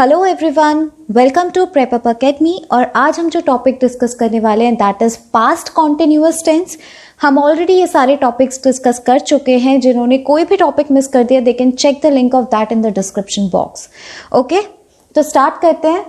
Hello everyone, welcome to Prep Up Academy. और आज हम जो टॉपिक डिस्कस करने वाले हैं that is past continuous tense. हम ऑलरेडी ये सारे टॉपिक्स डिस्कस कर चुके हैं। जिन्होंने कोई भी टॉपिक मिस कर दिया they can check the link of that in the description box. Okay, तो स्टार्ट करते हैं।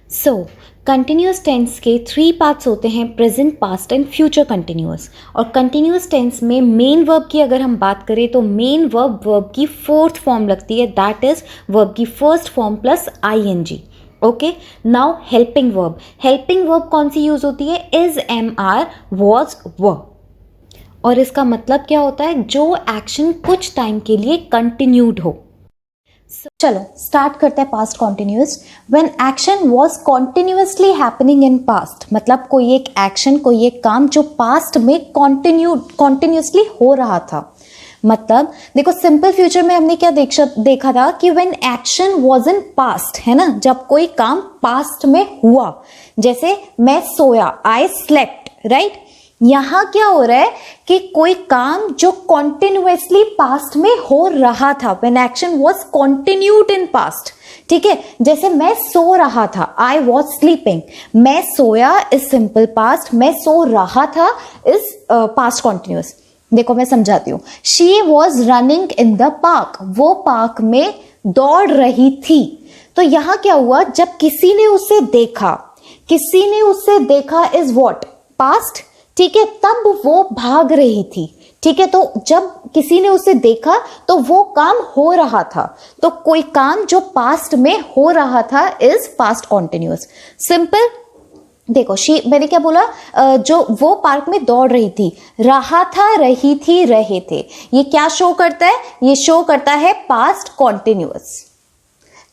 सो कंटिन्यूस टेंस के 3 पार्ट्स होते हैं, present, past and future continuous. और कंटिन्यूस टेंस में मेन वर्ब की अगर हम बात करें तो मेन वर्ब की 4th फॉर्म लगती है, दैट इज वर्ब की first form plus ING। Okay, now helping verb कौन सी यूज होती है? इज, एम, आर, वॉज, व। और इसका मतलब क्या होता है? जो एक्शन कुछ टाइम के लिए कंटिन्यूड हो। चलो स्टार्ट करते हैं past continuous. When action was continuously happening in past, मतलब कोई एक एक्शन, कोई एक काम जो पास्ट में कॉन्टिन्यूसली हो रहा था। मतलब देखो, सिंपल फ्यूचर में हमने क्या देखा था कि when action was in past, है ना, जब कोई काम पास्ट में हुआ, जैसे मैं सोया, आई स्लेप्ट, राइट। यहां क्या हो रहा है कि कोई काम जो कॉन्टिन्यूसली पास्ट में हो रहा था, when action was continued in past, ठीक है। जैसे मैं सो रहा था, आई वॉज स्लीपिंग। मैं सोया इज सिंपल पास्ट, मैं सो रहा था इज पास्ट कॉन्टिन्यूस। देखो मैं समझाती हूं। She was running in the park, वो पार्क में दौड़ रही थी। तो यहां क्या हुआ? जब किसी ने उसे देखा इज वॉट? पास्ट, ठीक है। तब वो भाग रही थी, ठीक है। तो जब किसी ने उसे देखा तो वो काम हो रहा था। तो कोई काम जो पास्ट में हो रहा था इज पास्ट कॉन्टिन्यूअस। सिंपल। देखो मैंने क्या बोला? जो वो पार्क में दौड़ रही थी, रहा था, रही थी, रहे थे। ये क्या शो करता है? ये शो करता है पास्ट कॉन्टिन्यूअस।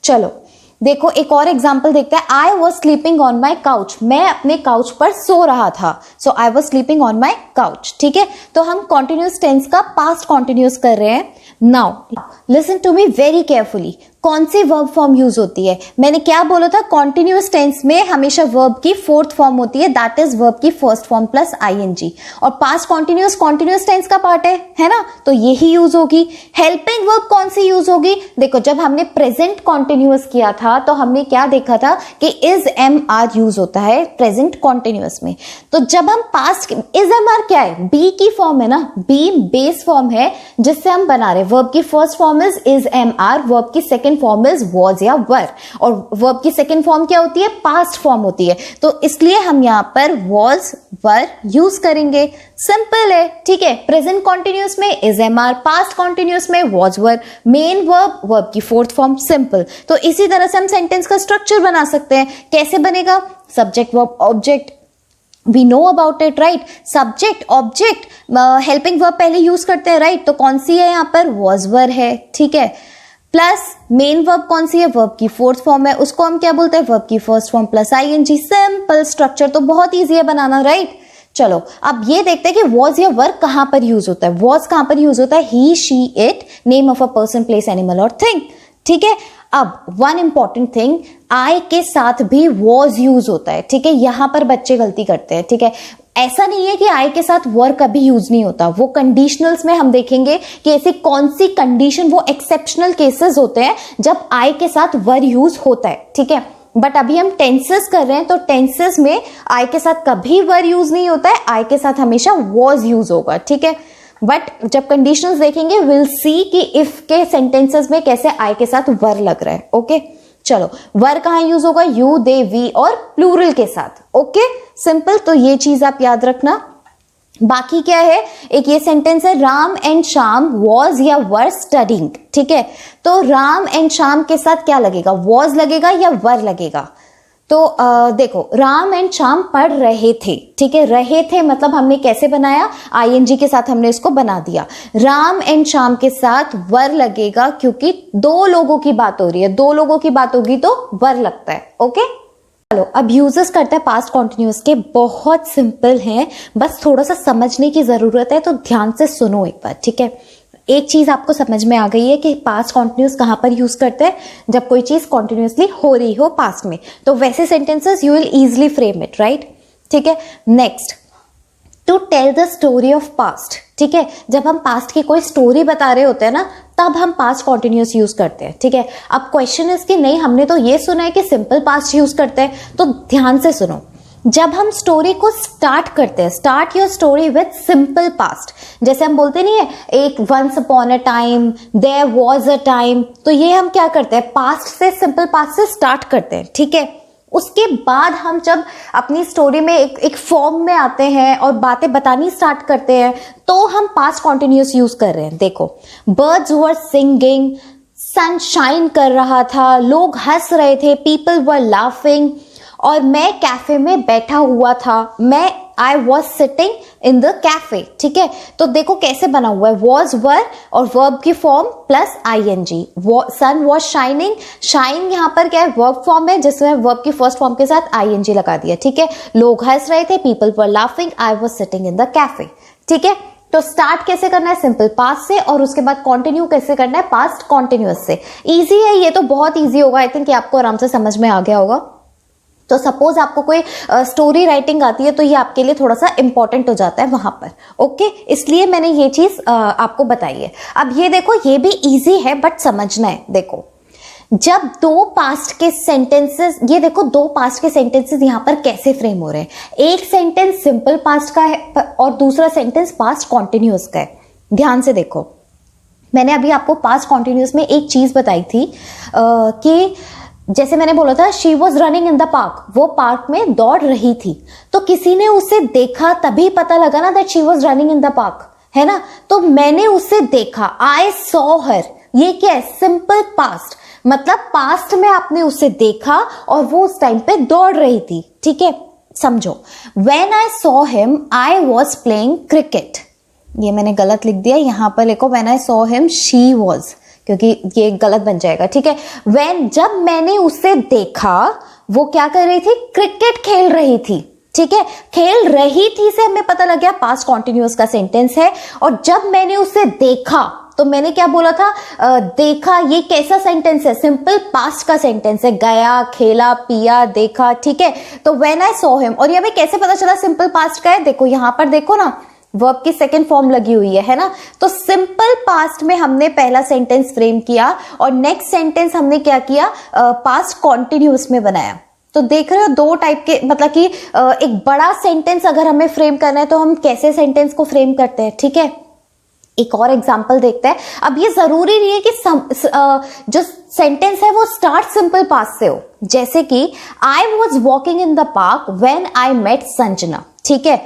चलो देखो एक और एग्जाम्पल देखते हैं। I was sleeping on my couch, मैं अपने काउच पर सो रहा था। So I was sleeping on my couch, ठीक है। तो हम कॉन्टिन्यूस टेंस का पास्ट कॉन्टिन्यूस कर रहे हैं। Now listen to me very carefully. कौन सी वर्ब फॉर्म यूज होती है? मैंने क्या बोला था? कॉन्टिन्यूस टेंस में हमेशा वर्ब की 4th फॉर्म होती है, दैट इज वर्ब की फर्स्ट फॉर्म प्लस ING। और पास्ट कॉन्टिन्यूस टेंस का पार्ट है ना, तो यही यूज होगी। हेल्पिंग वर्ब कौन सी यूज होगी? देखो जब हमने प्रेजेंट कॉन्टिन्यूस किया था तो हमने क्या देखा था कि इज, एम, आर यूज होता है प्रेजेंट कॉन्टिन्यूस में। तो जब हम पास्ट, इज, एम, आर क्या है? बी की फॉर्म है ना, बी बेस फॉर्म है जिससे हम बना रहे। वर्ब की first form is, am, are, verb की सेकेंड फॉर्म इज वॉज या वर, और वर्ब की सेकेंड फॉर्म क्या होती है? पास्ट फॉर्म होती है। तो इसलिए हम यहां पर वॉज, वर यूज करेंगे। सिंपल है, ठीक है। प्रेजेंट कॉन्टिन्यूस में is, am, are, past continuous में वॉज, वर, मेन वर्ब की 4th फॉर्म, सिंपल। तो इसी तरह से हम सेंटेंस का स्ट्रक्चर बना सकते हैं। कैसे बनेगा? Subject, verb, object, we know about it, right. Subject, object, helping verb पहले यूज करते हैं, राइट। तो कौन सी है यहां पर? वॉज, वर है, ठीक है। प्लस मेन वर्ब कौन सी है? वर्ब की 4th फॉर्म है, उसको हम क्या बोलते हैं? वर्ब की first form plus ING। Simple structure, तो बहुत ईजी है बनाना, राइट। चलो अब ये देखते हैं कि वॉज या वर कहां पर यूज होता है। वॉज कहां पर यूज होता है? He, she, it, name of a person, place, animal और थिंग, ठीक है। अब वन इंपॉर्टेंट थिंग, आई के साथ भी वॉज यूज होता है, ठीक है। यहां पर बच्चे गलती करते हैं, ठीक है। ऐसा नहीं है कि आई के साथ वर कभी यूज नहीं होता। वो कंडीशनल्स में हम देखेंगे कि ऐसी कौन सी कंडीशन, वो एक्सेप्शनल केसेस होते हैं जब आई के साथ वर यूज होता है, ठीक है। बट अभी हम टेंसेस कर रहे हैं, तो टेंसेस में आई के साथ कभी वर यूज नहीं होता है, आई के साथ हमेशा वॉज यूज होगा, ठीक है। बट जब कंडीशंस देखेंगे विल सी कि इफ के सेंटेंसेस में कैसे आई के साथ वर लग रहा है। ओके चलो, वर कहां यूज होगा? यू, दे, वी और प्लूरल के साथ। ओके सिंपल, तो ये चीज आप याद रखना। बाकी क्या है? एक ये सेंटेंस है, राम एंड श्याम वॉज या वर स्टडिंग, ठीक है। तो राम एंड श्याम के साथ क्या लगेगा? वॉज लगेगा या वर लगेगा? तो देखो राम एंड श्याम पढ़ रहे थे, ठीक है। रहे थे मतलब हमने कैसे बनाया? ING के साथ हमने इसको बना दिया। राम एंड श्याम के साथ वर लगेगा क्योंकि 2 लोगों की बात हो रही है। 2 लोगों की बात होगी तो वर लगता है। ओके चलो अब यूजेस करते हैं पास्ट कॉन्टिन्यूस के। बहुत सिंपल हैं, बस थोड़ा सा समझने की जरूरत है, तो ध्यान से सुनो एक बार, ठीक है। एक चीज आपको समझ में आ गई है कि पास्ट कॉन्टिन्यूस कहां पर यूज करते हैं? जब कोई चीज कॉन्टिन्यूसली हो रही हो पास्ट में, तो वैसे sentences you will easily frame it, right, ठीक है। Next to tell the story of past. ठीक है, जब हम पास्ट की कोई स्टोरी बता रहे होते हैं ना, तब हम पास्ट कॉन्टिन्यूस यूज करते हैं। ठीक है, अब क्वेश्चन इज कि नहीं, हमने तो ये सुना है कि सिंपल पास्ट यूज करते हैं, तो ध्यान से सुनो। जब हम स्टोरी को स्टार्ट करते हैं, start your story with simple past, जैसे हम बोलते नहीं है एक once upon a time, there was a time, तो ये हम क्या करते हैं, पास्ट से, सिंपल पास्ट से स्टार्ट करते हैं। ठीक है, उसके बाद हम जब अपनी स्टोरी में एक फॉर्म में आते हैं और बातें बतानी स्टार्ट करते हैं, तो हम पास्ट कॉन्टिन्यूस यूज कर रहे हैं। देखो, birds were singing, sun shine कर रहा था, लोग हंस रहे थे, पीपल वर लाफिंग, और मैं कैफे में बैठा हुआ था, I was sitting in the cafe. ठीक है, तो देखो कैसे बना हुआ है, वॉज वर और वर्ब की form plus ING। Sun was shining, shine यहाँ पर क्या है, वर्ब फॉर्म है, जिसमें वर्ब की फर्स्ट फॉर्म के साथ ING लगा दिया। ठीक है, लोग हंस रहे थे, people were laughing, I was sitting in the cafe. ठीक है, तो स्टार्ट कैसे करना है, सिंपल पास्ट से, और उसके बाद कंटिन्यू कैसे करना है, पास्ट कॉन्टिन्यूअस से। इजी है ये तो, बहुत इजी होगा, आई थिंक ये आपको आराम से समझ में आ गया होगा। तो सपोज आपको कोई स्टोरी राइटिंग आती है, तो ये आपके लिए थोड़ा सा इंपॉर्टेंट हो जाता है वहां पर। ओके, इसलिए मैंने ये चीज आपको बताई है। अब ये देखो, ये भी इजी है बट समझना है। देखो, जब दो पास्ट के सेंटेंसेस, ये देखो दो पास्ट के सेंटेंसेस यहां पर कैसे फ्रेम हो रहे हैं। एक सेंटेंस सिंपल पास्ट का है और दूसरा सेंटेंस पास्ट कॉन्टिन्यूअस का है। ध्यान से देखो, मैंने अभी आपको पास्ट कॉन्टिन्यूअस में एक चीज बताई थी कि जैसे मैंने बोला था, she was running in the park, वो पार्क में दौड़ रही थी, तो किसी ने उसे देखा, तभी पता लगा ना that she was running in the park, है ना। तो मैंने उसे देखा, आई सॉ हर, ये क्या है, सिंपल पास्ट, मतलब पास्ट में आपने उसे देखा और वो उस टाइम पे दौड़ रही थी। ठीक है, समझो, when I saw him I was playing cricket, ये मैंने गलत लिख दिया, यहां पर लिखो when I saw him she was, क्योंकि ये गलत बन जाएगा। ठीक है, व्हेन, जब मैंने उसे देखा, वो क्या कर रही थी, क्रिकेट खेल रही थी। ठीक है, खेल रही थी से हमें पता लग गया पास्ट कॉन्टिन्यूअस का सेंटेंस है। और जब मैंने उसे देखा, तो मैंने क्या बोला था, देखा, ये कैसा सेंटेंस है, सिंपल पास्ट का सेंटेंस है, गया, खेला, पिया, देखा। ठीक है, तो व्हेन आई सॉ हिम, और ये हमें कैसे पता चला सिंपल पास्ट का है, देखो यहां पर देखो ना, वर्ब की सेकंड फॉर्म लगी हुई है ना। तो सिंपल पास्ट में हमने पहला सेंटेंस फ्रेम किया और नेक्स्ट सेंटेंस हमने क्या किया, पास्ट कॉन्टिन्यूअस में बनाया। तो देख रहे हो दो टाइप के, मतलब कि एक बड़ा सेंटेंस अगर हमें फ्रेम करना है तो हम कैसे सेंटेंस को फ्रेम करते हैं। ठीक है, एक और एग्जांपल देखते हैं। अब ये जरूरी नहीं है कि जो सेंटेंस है वो स्टार्ट सिंपल पास्ट से हो, जैसे कि I was walking in the park when I met Sanjana. ठीक है,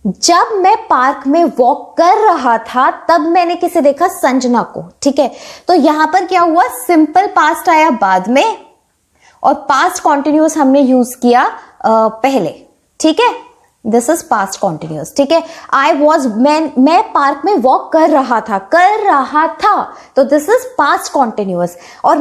जब मैं पार्क में वॉक कर रहा था तब मैंने किसे देखा, संजना को। ठीक है, तो यहां पर क्या हुआ, सिंपल पास्ट आया बाद में और पास्ट कॉन्टिन्यूअस हमने यूज किया पहले। ठीक है, दिस इज पास्ट कॉन्टिन्यूअस। ठीक है, आई वॉज, मैं पार्क में वॉक कर रहा था, तो दिस इज पास्ट कॉन्टिन्यूअस। और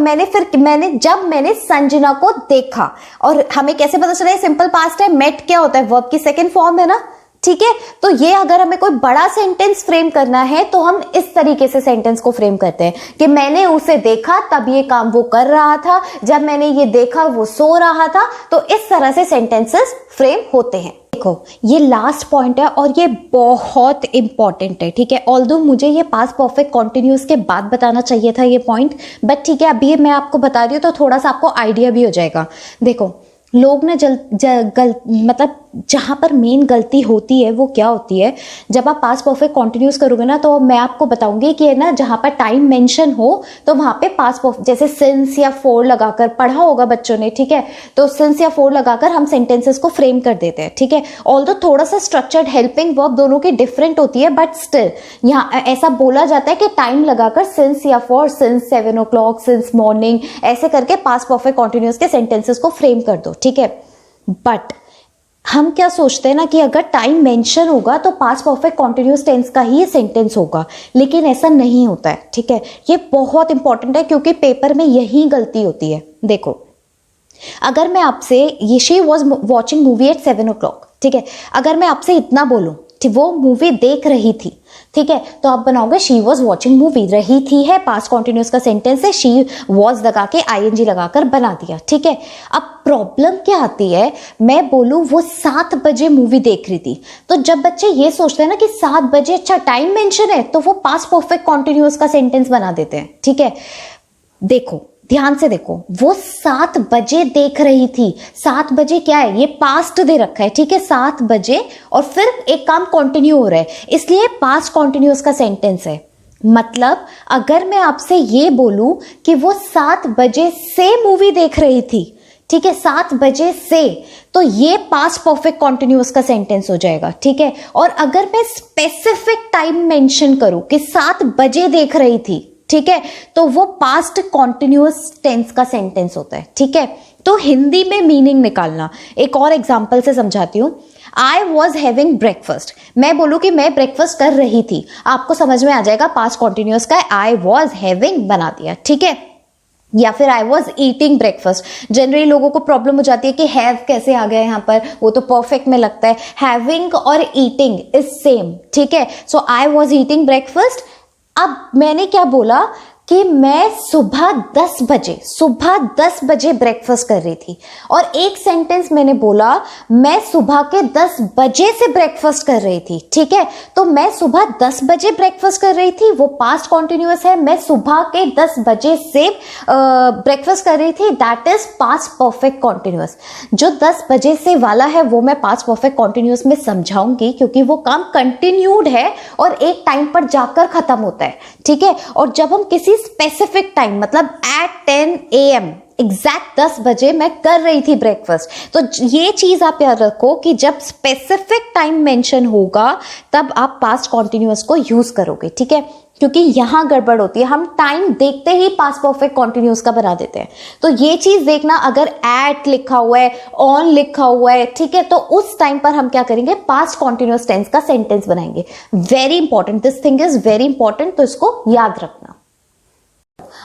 जब मैंने संजना को देखा, और हमें कैसे पता चला सिंपल पास्ट है, मेट क्या होता है, वर्ब की सेकेंड फॉर्म है ना। ठीक है, तो ये अगर हमें कोई बड़ा सेंटेंस फ्रेम करना है तो हम इस तरीके से सेंटेंस को फ्रेम करते हैं कि मैंने उसे देखा, तब ये काम वो कर रहा था, जब मैंने ये देखा वो सो रहा था। तो इस तरह से सेंटेंसेस फ्रेम होते हैं। देखो, ये लास्ट पॉइंट है और ये बहुत इंपॉर्टेंट है। ठीक है, ऑल्दो मुझे ये पास्ट परफेक्ट कॉन्टिन्यूअस के बाद बताना चाहिए था ये पॉइंट, बट ठीक है, अभी मैं आपको बता रही हूँ तो थोड़ा सा आपको आइडिया भी हो जाएगा। देखो, लोग ना मतलब जहां पर मेन गलती होती है वो क्या होती है, जब आप पास्ट परफेक्ट कॉन्टिन्यूस करोगे ना, तो मैं आपको बताऊंगी कि है ना, जहां पर टाइम मेंशन हो तो वहां पे पास्ट परफेक्ट, जैसे सिंस या फोर लगाकर, पढ़ा होगा बच्चों ने। ठीक है, तो सिंस या फोर लगाकर हम सेंटेंसेस को फ्रेम कर देते हैं। ठीक है, ऑल्दो थोड़ा सा स्ट्रक्चर्ड, हेल्पिंग वर्ब दोनों की डिफरेंट होती है, बट स्टिल यहाँ ऐसा बोला जाता है कि टाइम लगाकर सिंस या four, since 7 o'clock, since morning, ऐसे करके पास्ट परफेक्ट कॉन्टिन्यूस के सेंटेंसेस को फ्रेम कर दो। ठीक है, बट हम क्या सोचते हैं ना कि अगर टाइम मेंशन होगा तो पास्ट परफेक्ट कॉन्टिन्यूअस टेंस का ही सेंटेंस होगा, लेकिन ऐसा नहीं होता है। ठीक है, ये बहुत इंपॉर्टेंट है क्योंकि पेपर में यही गलती होती है। देखो, अगर मैं आपसे, ये she was watching movie at 7 o'clock, ठीक है, अगर मैं आपसे इतना बोलूं, वो मूवी देख रही थी, ठीक है, तो आप बनाओगे शी वॉज वॉचिंग मूवी। रही थी है पास्ट कॉन्टिन्यूस का सेंटेंस है, शी वॉज लगा के आईएनजी लगाकर बना दिया, ठीक है। अब प्रॉब्लम क्या आती है, मैं बोलूं वो 7 बजे मूवी देख रही थी, तो जब बच्चे ये सोचते हैं ना कि 7 बजे, अच्छा टाइम मेंशन है, तो वो पास्ट परफेक्ट कॉन्टिन्यूस का सेंटेंस बना देते हैं, ठीक है। देखो ध्यान से देखो, वो 7 बजे देख रही थी, 7 बजे क्या है, ये पास्ट दे रखा है, ठीक है, 7 बजे, और फिर एक काम कंटिन्यू हो रहा है, इसलिए पास्ट कॉन्टिन्यूस का सेंटेंस है। मतलब अगर मैं आपसे ये बोलूं कि वो 7 बजे से मूवी देख रही थी, ठीक है, 7 बजे से, तो ये पास्ट परफेक्ट कॉन्टिन्यूस का सेंटेंस हो जाएगा, ठीक है। और अगर मैं स्पेसिफिक टाइम मेंशन करूं कि 7 बजे देख रही थी, ठीक है, तो वो पास्ट कॉन्टिन्यूअस टेंस का सेंटेंस होता है, ठीक है। तो हिंदी में मीनिंग निकालना, एक और एग्जांपल से समझाती हूं। आई वॉज हैविंग ब्रेकफास्ट, मैं बोलूं कि मैं ब्रेकफास्ट कर रही थी, आपको समझ में आ जाएगा पास्ट कॉन्टिन्यूअस का आई वॉज हैविंग बना दिया, ठीक है। या फिर I was eating breakfast, generally लोगों को प्रॉब्लम हो जाती है कि हैव कैसे आ गया यहाँ पर, वो तो परफेक्ट में लगता है, हैविंग और ईटिंग इज सेम, ठीक है। सो आई वॉज ईटिंग ब्रेकफास्ट। अब मैंने क्या बोला कि मैं सुबह 10 बजे ब्रेकफास्ट कर रही थी, और एक सेंटेंस मैंने बोला मैं सुबह के 10 बजे से ब्रेकफास्ट कर रही थी, ठीक है। तो मैं सुबह 10 बजे ब्रेकफास्ट कर रही थी, वो पास्ट कॉन्टिन्यूअस है, मैं सुबह के 10 बजे से ब्रेकफास्ट कर रही थी, that is past perfect continuous. जो 10 बजे से वाला है वो मैं पास्ट परफेक्ट कॉन्टिन्यूअस में समझाऊंगी, क्योंकि वो काम कंटिन्यूड है और एक टाइम पर जाकर खत्म होता है, ठीक है। और जब हम किसी स्पेसिफिक टाइम, मतलब एट 10 AM एग्जैक्ट 10 बजे मैं कर रही थी ब्रेकफास्ट, तो ये चीज आप याद रखो कि जब स्पेसिफिक टाइम मेंशन होगा तब आप पास्ट कॉन्टिन्यूअस को यूज करोगे, ठीक है। क्योंकि यहां गड़बड़ होती है, हम टाइम देखते ही पास्ट परफेक्ट कॉन्टिन्यूअस का बना देते हैं। तो ये चीज देखना, अगर एट लिखा हुआ है, ऑन लिखा हुआ है, ठीक है, तो उस टाइम पर हम क्या करेंगे, पास्ट कॉन्टिन्यूअस टेंस का सेंटेंस बनाएंगे। Very important, this thing is very important, तो इसको याद रखना।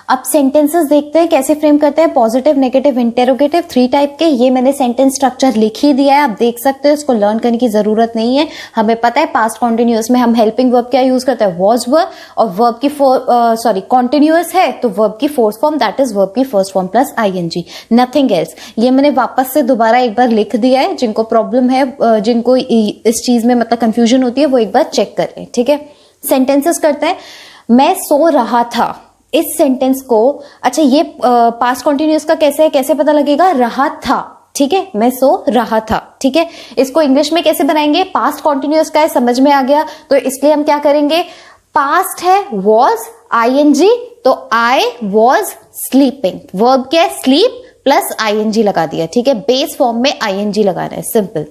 अब सेंटेंसेस देखते हैं कैसे फ्रेम करते हैं, पॉजिटिव, नेगेटिव, इंटेरोगेटिव, 3 टाइप के। ये मैंने सेंटेंस स्ट्रक्चर लिख ही दिया है, आप देख सकते हो, इसको लर्न करने की जरूरत नहीं है। हमें पता है पास्ट कॉन्टिन्यूअस में हम हेल्पिंग वर्ब क्या यूज करते हैं, वॉज वर्ब, और वर्ब की कॉन्टिन्यूअस है तो वर्ब की fourth form, that is verb की first form plus ING, nothing else. ये मैंने वापस से दोबारा एक बार लिख दिया है, जिनको प्रॉब्लम है, जिनको इस चीज में मतलब कंफ्यूजन होती है, वो एक बार चेक कर लें, ठीक है। सेंटेंसेस करते हैं। मैं सो रहा था, इस सेंटेंस को, अच्छा ये पास्ट कॉन्टिन्यूअस का कैसे है, कैसे पता लगेगा, रहा था, ठीक है, मैं सो रहा था, ठीक है। इसको इंग्लिश में कैसे बनाएंगे, पास्ट कॉन्टिन्यूअस का है, समझ में आ गया, तो इसलिए हम क्या करेंगे, पास्ट है वॉज, आईएनजी, तो आई वॉज स्लीपिंग, वर्ब क्या है, स्लीप प्लस आईएनजी लगा दिया, ठीक है, बेस फॉर्म में आईएनजी लगाना है, सिंपल।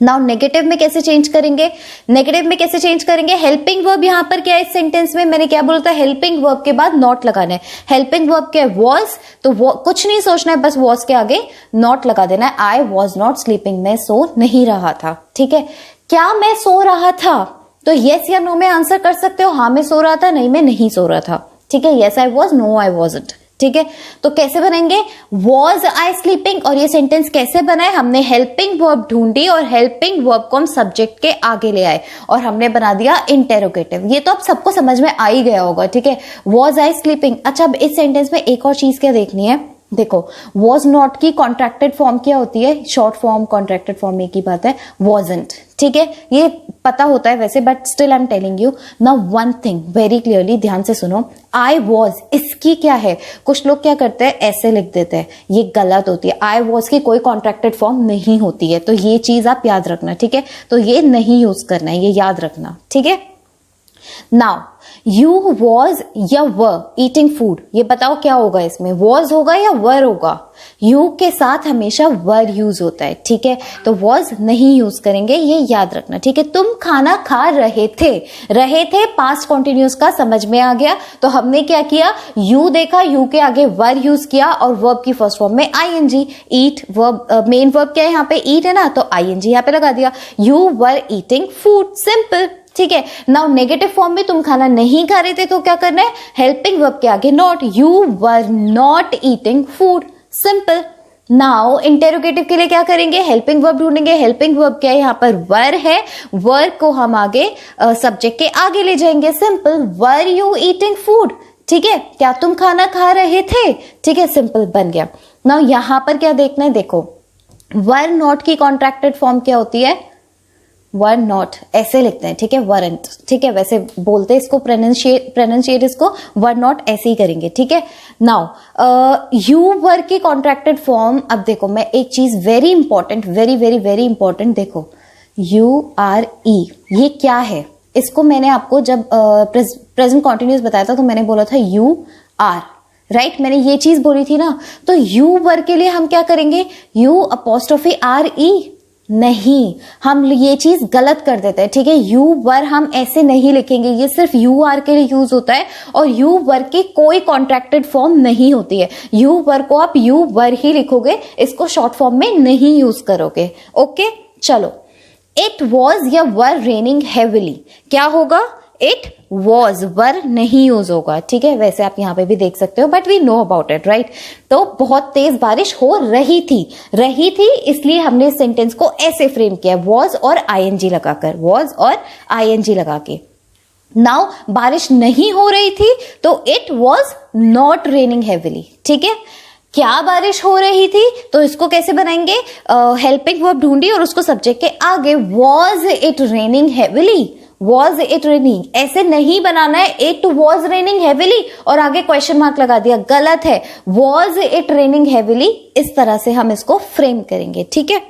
नाउ नेगेटिव में कैसे चेंज करेंगे, नेगेटिव में कैसे चेंज करेंगे, हेल्पिंग वर्ब यहां पर क्या है, इस सेंटेंस में मैंने क्या बोला था, हेल्पिंग वर्ब के बाद नॉट लगाना है। हेल्पिंग वर्ब क्या है, वॉज, तो कुछ नहीं सोचना है, बस वॉज के आगे नॉट लगा देना है। आई वॉज नॉट स्लीपिंग, मैं सो नहीं रहा था, ठीक है। क्या मैं सो रहा था, तो यस या नो में आंसर कर सकते हो, हाँ मैं सो रहा था, नहीं मैं नहीं सो रहा था, ठीक है। Yes I was, no I wasn't, ठीक है। तो कैसे बनेंगे, वॉज आई स्लीपिंग, और ये सेंटेंस कैसे बनाए, हमने हेल्पिंग वर्ब ढूंढी और हेल्पिंग वर्ब को हम सब्जेक्ट के आगे ले आए और हमने बना दिया इंटेरोगेटिव। ये तो अब सबको समझ में आ ही गया होगा, ठीक है, वॉज आई स्लीपिंग। अच्छा अब इस सेंटेंस में एक और चीज क्या देखनी है, देखो वॉज नॉट की कॉन्ट्रैक्टेड फॉर्म क्या होती है, शॉर्ट फॉर्म, कॉन्ट्रैक्टेड फॉर्म एक ही बात है, वॉजंट, ठीक है, ये पता होता है वैसे, but still I am telling you now one thing very clearly, ध्यान से सुनो। आई वॉज, इसकी क्या है, कुछ लोग क्या करते हैं ऐसे लिख देते हैं, ये गलत होती है। आई वॉज की कोई कॉन्ट्रैक्टेड फॉर्म नहीं होती है, तो ये चीज आप याद रखना, ठीक है, तो ये नहीं यूज करना है, ये याद रखना, ठीक है। नाउ यू वॉज या वर ईटिंग फूड, ये बताओ क्या होगा इसमें, वॉज होगा या वर होगा, यू के साथ हमेशा वर यूज होता है, ठीक है, तो वॉज नहीं यूज करेंगे, ये याद रखना, ठीक है। तुम खाना खा रहे थे पास्ट कॉन्टिन्यूअस का समझ में आ गया, तो हमने क्या किया, यू देखा, यू के आगे वर यूज किया और वर्ब की फर्स्ट फॉर्म में आईएनजी, ईट वर्ब, मेन वर्ब क्या है यहाँ पे, ईट है ना, तो आईएनजी यहाँ पे लगा दिया, you were eating food, simple, ठीक है। नाउ नेगेटिव फॉर्म में तुम खाना नहीं खा रहे थे, तो क्या करना है, हेल्पिंग वर्ब के आगे not, you were not eating food, simple, now interrogative के लिए क्या करेंगे, हेल्पिंग वर्ब ढूंढेंगे। हेल्पिंग वर्ब क्या है, यहाँ पर वर है, वर को हम आगे सब्जेक्ट के आगे ले जाएंगे। Simple, were you eating food, ठीक है, क्या तुम खाना खा रहे थे, ठीक है, सिंपल बन गया। नाउ यहां पर क्या देखना है, देखो वर नॉट की कॉन्ट्रैक्टेड फॉर्म क्या होती है, वर नॉट ऐसे लिखते हैं, ठीक है, वरंट, ठीक है, वैसे बोलते हैं इसको, प्रोनाउंशिएट इसको वर नॉट ऐसे ही करेंगे, ठीक है। नाउ यू वर की कॉन्ट्रैक्टेड फॉर्म, अब देखो मैं एक चीज very important, very very very important, देखो यू आर ई, ये क्या है, इसको मैंने आपको जब प्रेजेंट कॉन्टिन्यूस बताया था तो मैंने बोला था यू आर, राइट, मैंने ये चीज बोली थी ना। तो यू वर के लिए हम क्या करेंगे, यू अपोस्ट्रोफी आर ई, नहीं, हम ये चीज गलत कर देते हैं, ठीक है। यू वर हम ऐसे नहीं लिखेंगे, ये सिर्फ यू आर के लिए यूज होता है और यू वर की कोई कॉन्ट्रैक्टेड फॉर्म नहीं होती है। यू वर को आप यू वर ही लिखोगे, इसको शॉर्ट फॉर्म में नहीं यूज करोगे। ओके, चलो, इट वॉज या वर रेनिंग हेविली, क्या होगा, इट वॉज, वर नहीं यूज होगा, ठीक है, वैसे आप यहां पे भी देख सकते हो, but we know about it, right. तो बहुत तेज बारिश हो रही थी, इसलिए हमने इस सेंटेंस को ऐसे फ्रेम किया, वॉज और आईएनजी लगाकर, वॉज और आईएनजी लगा के। नाउ बारिश नहीं हो रही थी तो it was not raining heavily, ठीक है। क्या बारिश हो रही थी, तो इसको कैसे बनाएंगे, हेल्पिंग वर्ब ढूंढी और उसको सब्जेक्ट के आगे, was it raining heavily, was it raining, ऐसे नहीं बनाना है, इट वॉज रेनिंग हेविली और आगे क्वेश्चन मार्क लगा दिया, गलत है, वॉज इट रेनिंग हेविली, इस तरह से हम इसको फ्रेम करेंगे, ठीक है।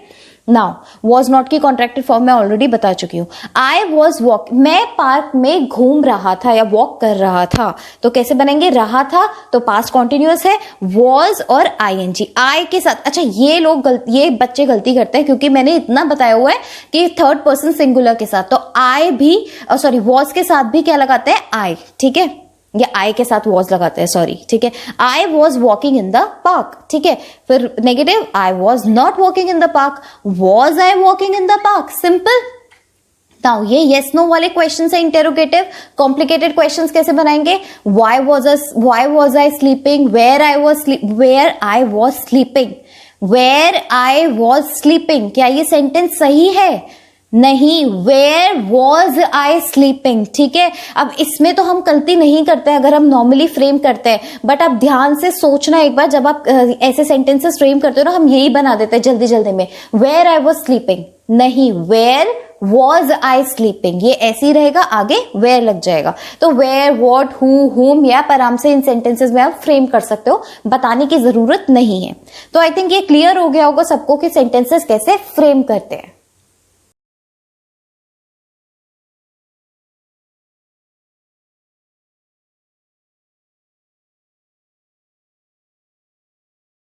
नाउ वॉज नॉट की कॉन्ट्रैक्टेड फॉर्म मैं ऑलरेडी बता चुकी हूं। आई वॉज वॉक, मैं पार्क में घूम रहा था या वॉक कर रहा था, तो कैसे बनेंगे, रहा था तो पास्ट कॉन्टिन्यूअस है, वॉज और आईएनजी आई के साथ। अच्छा, ये बच्चे गलती करते हैं क्योंकि मैंने इतना बताया हुआ है कि थर्ड पर्सन सिंगुलर के साथ, तो आई भी सॉरी वॉज के साथ भी क्या लगाते हैं, आई, ठीक है, या आई के साथ वॉज लगाते हैं, सॉरी, ठीक है। I was walking in the park, ठीक है, फिर negative, I was not walking in the park, was I walking in the park, simple. Now ये यस नो वाले क्वेश्चन है इंटेरोगेटिव। कॉम्प्लिकेटेड क्वेश्चंस कैसे बनाएंगे, why was I sleeping, where I was sleeping, क्या ये सेंटेंस सही है, नहीं, वेयर वॉज आई स्लीपिंग, ठीक है। अब इसमें तो हम गलती नहीं करते अगर हम नॉर्मली फ्रेम करते हैं, बट आप ध्यान से सोचना एक बार, जब आप ऐसे सेंटेंसेस फ्रेम करते हो ना, हम यही बना देते हैं जल्दी जल्दी में, वेयर आई वॉज स्लीपिंग, नहीं, वेयर वॉज आई स्लीपिंग, ये ऐसे ही रहेगा, आगे वेयर लग जाएगा। तो वेयर, वॉट, हु, हुम, या आप आराम से इन सेंटेंसेस में आप फ्रेम कर सकते हो, बताने की जरूरत नहीं है। तो आई थिंक ये क्लियर हो गया होगा सबको कि सेंटेंसेस कैसे फ्रेम करते हैं।